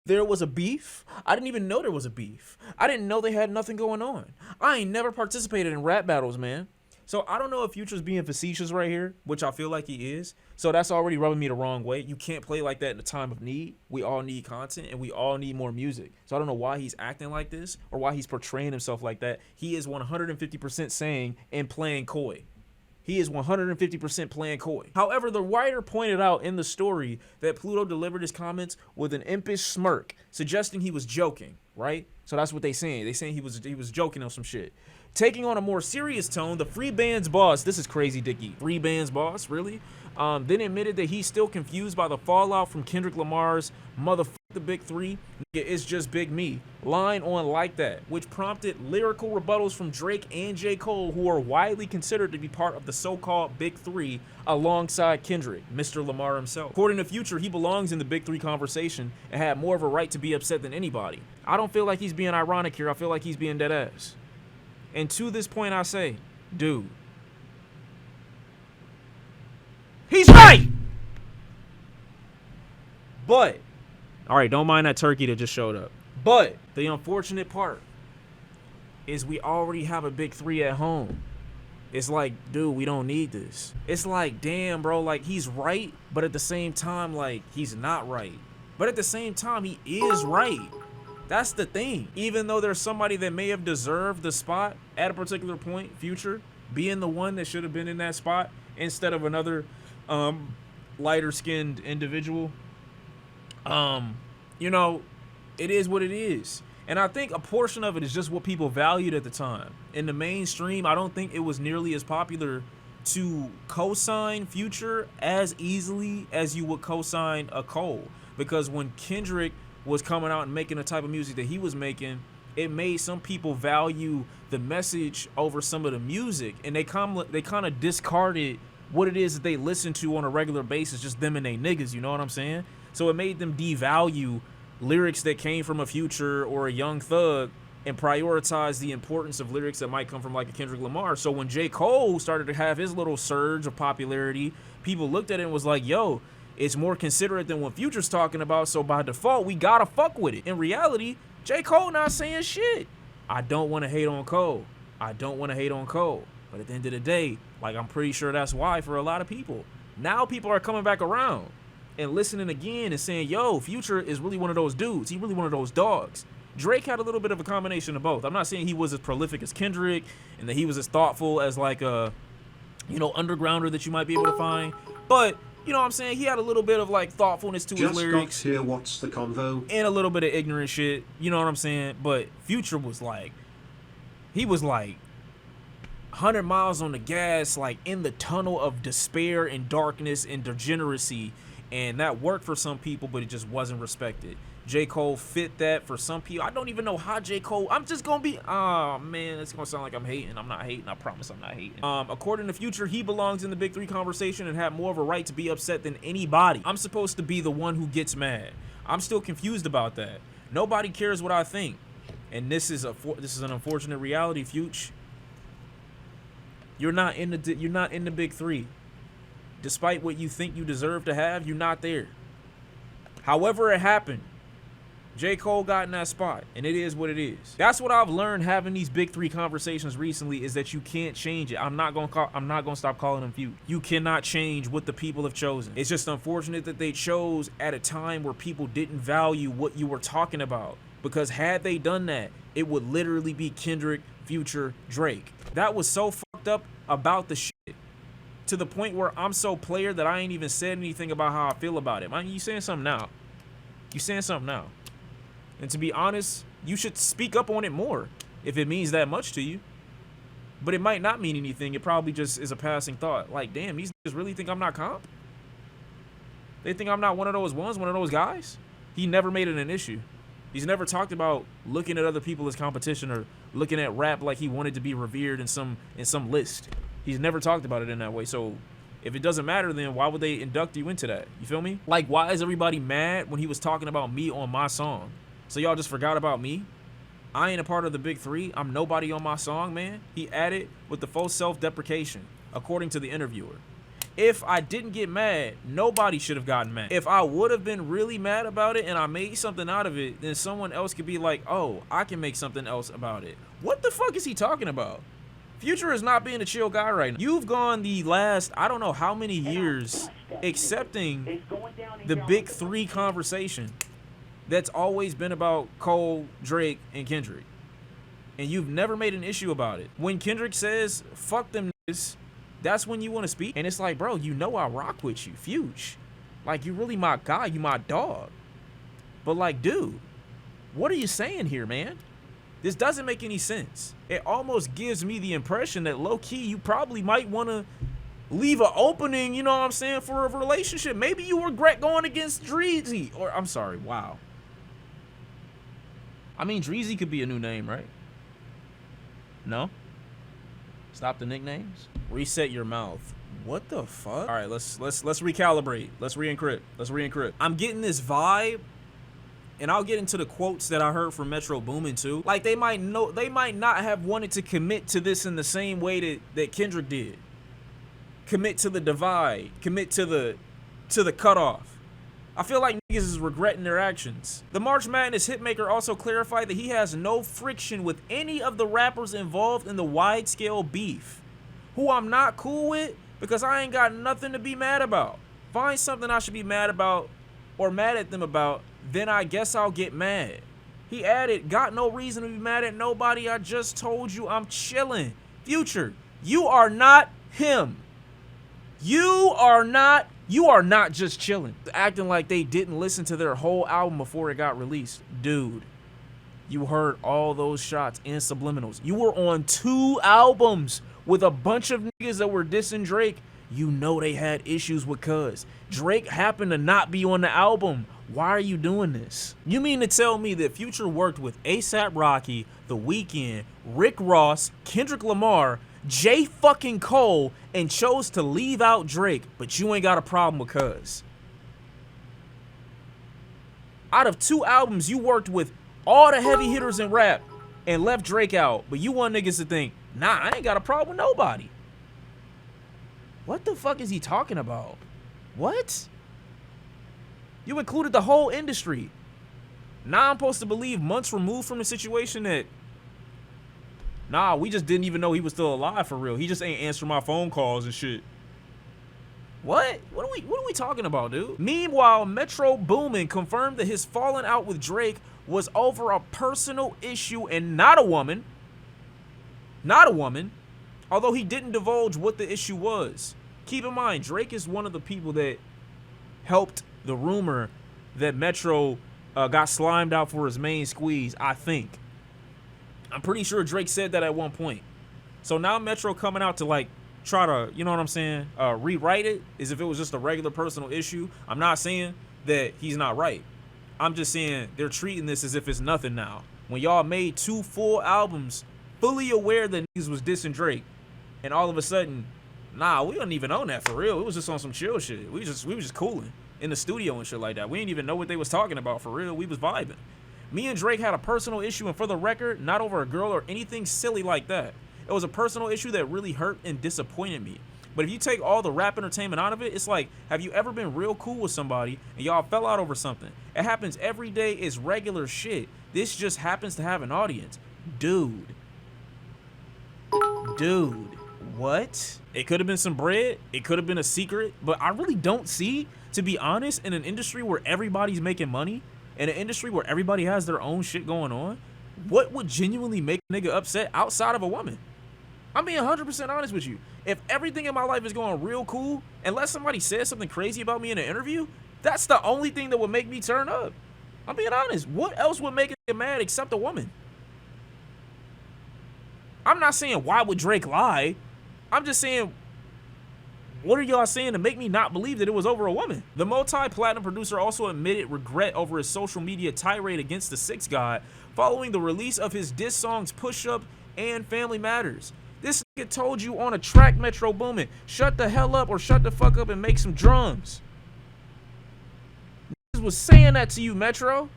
there was a beef. I didn't even know there was a beef. I didn't know they had nothing going on. I ain't never participated in rap battles, man. So I don't know if Future's being facetious right here, which I feel like he is. So that's already rubbing me the wrong way. You can't play like that in a time of need. We all need content and we all need more music. So I don't know why he's acting like this or why he's portraying himself like that. He is 150% saying and playing coy. He is 150% playing coy. However, the writer pointed out in the story that Pluto delivered his comments with an impish smirk, suggesting he was joking, right? So that's what they saying. They saying he was joking on some shit. Taking on a more serious tone, the Free Band's boss, this is crazy, Dickie. Free Band's boss, really? Then admitted that he's still confused by the fallout from Kendrick Lamar's "motherfuck the Big Three, nigga, it's just Big Me" line on Like That, which prompted lyrical rebuttals from Drake and J. Cole, who are widely considered to be part of the so-called Big Three alongside Kendrick, Mr. Lamar himself. According to Future, he belongs in the Big Three conversation and had more of a right to be upset than anybody. I don't feel like he's being ironic here. I feel like he's being dead ass. And to this point, I say, dude, he's right. But, all right, don't mind that turkey that just showed up. But the unfortunate part is we already have a Big Three at home. It's like, dude, we don't need this. It's like, damn, bro, like he's right, but at the same time, like he's not right. But at the same time, he is right. That's the thing. Even though there's somebody that may have deserved the spot at a particular point, Future being the one that should have been in that spot instead of another lighter-skinned individual. You know, it is what it is. And I think a portion of it is just what people valued at the time. In the mainstream, I don't think it was nearly as popular to co-sign Future as easily as you would co-sign a Cole. Because when Kendrick was coming out and making the type of music that he was making, it made some people value the message over some of the music, and they kind of discarded what it is that they listen to on a regular basis, just them and they niggas, you know what I'm saying? So it made them devalue lyrics that came from a Future or a Young Thug and prioritize the importance of lyrics that might come from like a Kendrick Lamar. So when J. Cole started to have his little surge of popularity, people looked at it and was like, yo, it's more considerate than what Future's talking about, so by default, we gotta fuck with it. In reality, J. Cole not saying shit. I don't want to hate on Cole. I don't want to hate on Cole. But at the end of the day, like, I'm pretty sure that's why for a lot of people. Now people are coming back around and listening again and saying, yo, Future is really one of those dudes. He really one of those dogs. Drake had a little bit of a combination of both. I'm not saying he was as prolific as Kendrick and that he was as thoughtful as like a, you know, undergrounder that you might be able to find. But you know what I'm saying? He had a little bit of like thoughtfulness to his lyrics. Here, what's the convo? And a little bit of ignorant shit. You know what I'm saying? But Future was like, he was like 100 miles on the gas, like in the tunnel of despair and darkness and degeneracy. And that worked for some people, but it just wasn't respected. J. Cole fit that for some people. I don't even know how J. Cole, I'm just gonna be, oh man, it's gonna sound like I'm hating. I'm not hating, I promise I'm not hating. According to Future, he belongs in the Big Three conversation and had more of a right to be upset than anybody. I'm supposed to be the one who gets mad. I'm still confused about that. Nobody cares what I think. And this is an unfortunate reality, Future. You're not in the Big Three. Despite what you think you deserve to have, you're not there. However it happened, J. Cole got in that spot, and it is what it is. That's what I've learned having these Big Three conversations recently, is that you can't change it. I'm not gonna stop calling them feud. You cannot change what the people have chosen. It's just unfortunate that they chose at a time where people didn't value what you were talking about. Because had they done that, it would literally be Kendrick, Future, Drake. That was so fucked up about the shit, to the point where I'm so player that I ain't even said anything about how I feel about it. Man, you saying something now. You saying something now. And to be honest, you should speak up on it more if it means that much to you. But it might not mean anything. It probably just is a passing thought. Like, damn, these niggas really think I'm not comp? They think I'm not one of those ones, one of those guys? He never made it an issue. He's never talked about looking at other people as competition or looking at rap like he wanted to be revered in some list. He's never talked about it in that way. So if it doesn't matter, then why would they induct you into that? You feel me? Like, why is everybody mad when he was talking about me on my song? So y'all just forgot about me? I ain't a part of the Big Three. I'm nobody on my song, man. He added with the full self-deprecation, according to the interviewer. If I didn't get mad, nobody should have gotten mad. If I would have been really mad about it and I made something out of it, then someone else could be like, oh, I can make something else about it. What the fuck is he talking about? Future is not being a chill guy right now. You've gone the last, I don't know how many years, accepting the big three conversation that's always been about Cole, Drake, and Kendrick. And you've never made an issue about it. When Kendrick says, fuck them niggas, that's when you want to speak. And it's like, bro, you know I rock with you, Fuge. Like, you really my guy, you my dog. But like, dude, what are you saying here, man? This doesn't make any sense. It almost gives me the impression that low-key you probably might want to leave an opening, you know what I'm saying, for a relationship. Maybe you regret going against Dreezy. Or, I'm sorry, wow. I mean, Dreezy could be a new name, right? No? Stop the nicknames? Reset your mouth. What the fuck? All right, let's recalibrate. Let's re-encrypt. I'm getting this vibe, and I'll get into the quotes that I heard from Metro Boomin too. Like, they might not have wanted to commit to this in the same way that Kendrick did. Commit to the divide. Commit to the cutoff. I feel like niggas is regretting their actions. The March Madness hitmaker also clarified that he has no friction with any of the rappers involved in the wide-scale beef, who I'm not cool with because I ain't got nothing to be mad about. Find something I should be mad about or mad at them about, then I guess I'll get mad. He added, got no reason to be mad at nobody. I just told you I'm chilling. Future, you are not him. You are not just chilling. Acting like they didn't listen to their whole album before it got released. Dude, you heard all those shots and subliminals. You were on 2 albums with a bunch of niggas that were dissing Drake. You know they had issues with Cuz. Drake happened to not be on the album. Why are you doing this? You mean to tell me that Future worked with A$AP Rocky, The Weeknd, Rick Ross, Kendrick Lamar, J fucking Cole, and chose to leave out Drake, but you ain't got a problem with Cuz? Out of 2 albums, you worked with all the heavy hitters in rap and left Drake out, but you want niggas to think, nah, I ain't got a problem with nobody. What the fuck is he talking about? What? You included the whole industry. Now I'm supposed to believe months removed from the situation that, nah, we just didn't even know he was still alive for real. He just ain't answering my phone calls and shit. What? What are we talking about, dude? Meanwhile, Metro Boomin confirmed that his falling out with Drake was over a personal issue and not a woman. Not a woman. Although he didn't divulge what the issue was. Keep in mind, Drake is one of the people that helped the rumor that Metro got slimed out for his main squeeze, I think. I'm pretty sure Drake said that at one point. So now Metro coming out to like try to, you know what I'm saying, rewrite it as if it was just a regular personal issue. I'm not saying that he's not right. I'm just saying they're treating this as if it's nothing now. When y'all made 2 full albums fully aware that niggas was dissing Drake, and all of a sudden, nah, we don't even own that for real. It was just on some chill shit. We was just cooling in the studio and shit like that. We didn't even know what they was talking about for real. We was vibing. Me and Drake had a personal issue, and for the record, not over a girl or anything silly like that. It was a personal issue that really hurt and disappointed me. But if you take all the rap entertainment out of it, it's like, have you ever been real cool with somebody and y'all fell out over something? It happens every day. It's regular shit. This just happens to have an audience. Dude, what? It could have been some bread. It could have been a secret. But I really don't see, to be honest, in an industry where everybody's making money, in an industry where everybody has their own shit going on, what would genuinely make a nigga upset outside of a woman? I'm being 100% honest with you. If everything in my life is going real cool, unless somebody says something crazy about me in an interview, that's the only thing that would make me turn up. I'm being honest. What else would make a nigga mad except a woman? I'm not saying why would Drake lie. I'm just saying, what are y'all saying to make me not believe that it was over a woman? The multi-platinum producer also admitted regret over his social media tirade against the Six God following the release of his diss songs Push Up and Family Matters. This nigga told you on a track, Metro Boomin, shut the hell up or shut the fuck up and make some drums. Niggas was saying that to you, Metro.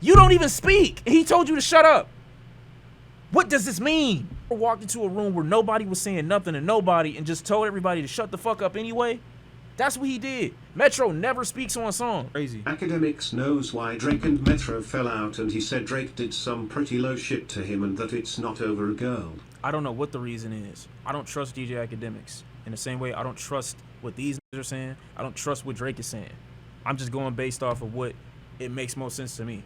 You don't even speak. He told you to shut up. What does this mean? walked into a room where nobody was saying nothing to nobody and just told everybody to shut the fuck up anyway? That's what he did. Metro never speaks on song. Crazy. Academics knows why Drake and Metro fell out, and he said Drake did some pretty low shit to him and that it's not over a girl. I don't know what the reason is. I don't trust DJ Academics. In the same way I don't trust what these are saying. I don't trust what Drake is saying. I'm just going based off of what it makes most sense to me.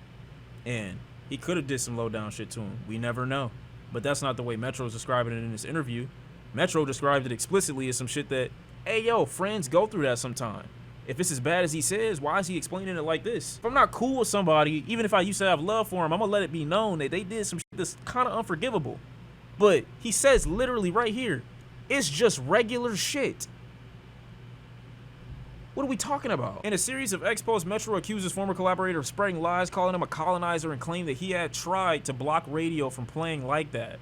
And he could have did some low down shit to him. We never know. But that's not the way Metro's describing it in this interview. Metro described it explicitly as some shit that, hey, yo, friends go through that sometime. If it's as bad as he says, why is he explaining it like this? If I'm not cool with somebody, even if I used to have love for him, I'm gonna let it be known that they did some shit that's kind of unforgivable. But he says literally right here, it's just regular shit. What are we talking about? In a series of expos, Metro accused his former collaborator of spreading lies, calling him a colonizer, and claimed that he had tried to block radio from playing like that.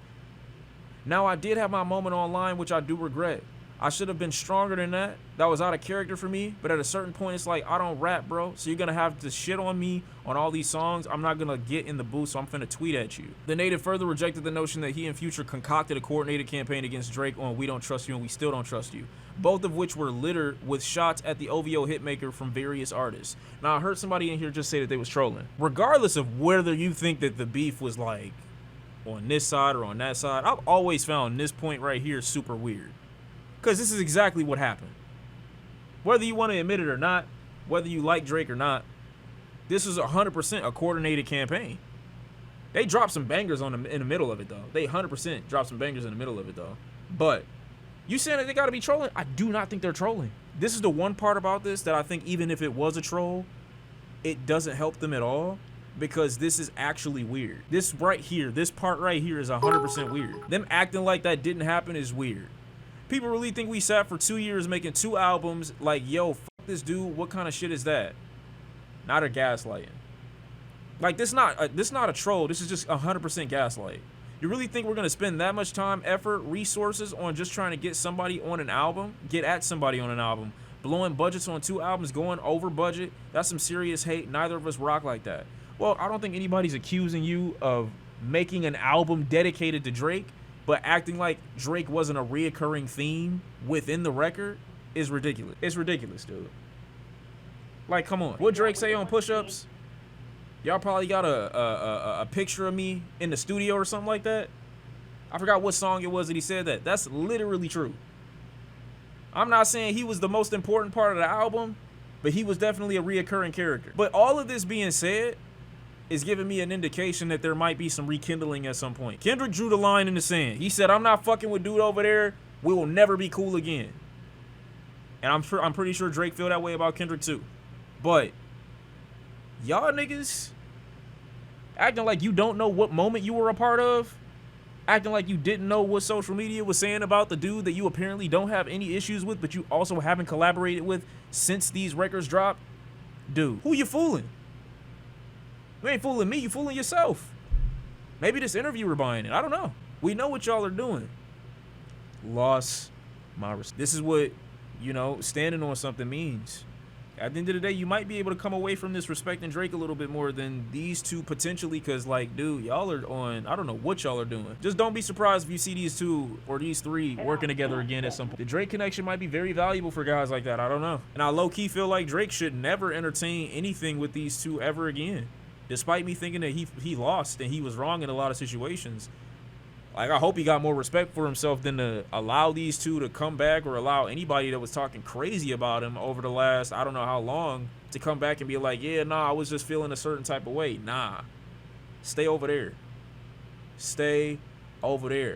Now, I did have my moment online, which I do regret. I should have been stronger than that. That was out of character for me. But at a certain point, it's like, I don't rap, bro. So you're going to have to shit on me on all these songs. I'm not going to get in the booth, so I'm finna tweet at you. The native further rejected the notion that he and Future concocted a coordinated campaign against Drake on We Don't Trust You and We Still Don't Trust You, both of which were littered with shots at the OVO hitmaker from various artists. Now, I heard somebody in here just say that they was trolling. Regardless of whether you think that the beef was like on this side or on that side, I've always found this point right here super weird. Because this is exactly what happened. Whether you want to admit it or not, whether you like Drake or not, this is 100% a coordinated campaign. They dropped some bangers in the middle of it, though. They 100% dropped some bangers in the middle of it, though. But you saying that they got to be trolling? I do not think they're trolling. This is the one part about this that I think even if it was a troll, it doesn't help them at all. Because this is actually weird. This right here, this part right here is 100% weird. Them acting like that didn't happen is weird. People really think we sat for 2 years making 2 albums like, yo, fuck this dude, what kind of shit is that? Not a gaslighting. Like, this not a troll, this is just 100% gaslight. You really think we're gonna spend that much time, effort, resources on just trying to get somebody on an album? Get at somebody on an album. Blowing budgets on 2 albums, going over budget? That's some serious hate. Neither of us rock like that. Well, I don't think anybody's accusing you of making an album dedicated to Drake, but acting like Drake wasn't a reoccurring theme within the record is ridiculous. It's ridiculous, dude. Like, come on. What Drake say on push-ups? Y'all probably got a picture of me in the studio or something like that. I forgot what song it was that he said that. That's literally true. I'm not saying he was the most important part of the album, but he was definitely a reoccurring character. But all of this being said, is giving me an indication that there might be some rekindling at some point. Kendrick drew the line in the sand. He said, I'm not fucking with dude over there. We will never be cool again. And I'm pretty sure Drake feel that way about Kendrick too. But y'all niggas acting like you don't know what moment you were a part of, acting like you didn't know what social media was saying about the dude that you apparently don't have any issues with, but you also haven't collaborated with since these records dropped. Dude, who you fooling? You ain't fooling me, you fooling yourself. Maybe this interviewer buying it. I don't know. We know what y'all are doing. Lost my respect. This is what, you know, standing on something means. At the end of the day, you might be able to come away from this respecting Drake a little bit more than these two potentially, because, like, dude, y'all are on, I don't know what y'all are doing. Just don't be surprised if you see these two or these three working together again at some point. The Drake connection might be very valuable for guys like that. I don't know. And I low-key feel like Drake should never entertain anything with these two ever again. Despite me thinking that he lost and he was wrong in a lot of situations. Like, I hope he got more respect for himself than to allow these two to come back or allow anybody that was talking crazy about him over the last, I don't know how long, to come back and be like, yeah, nah, I was just feeling a certain type of way. Nah. Stay over there. Stay over there.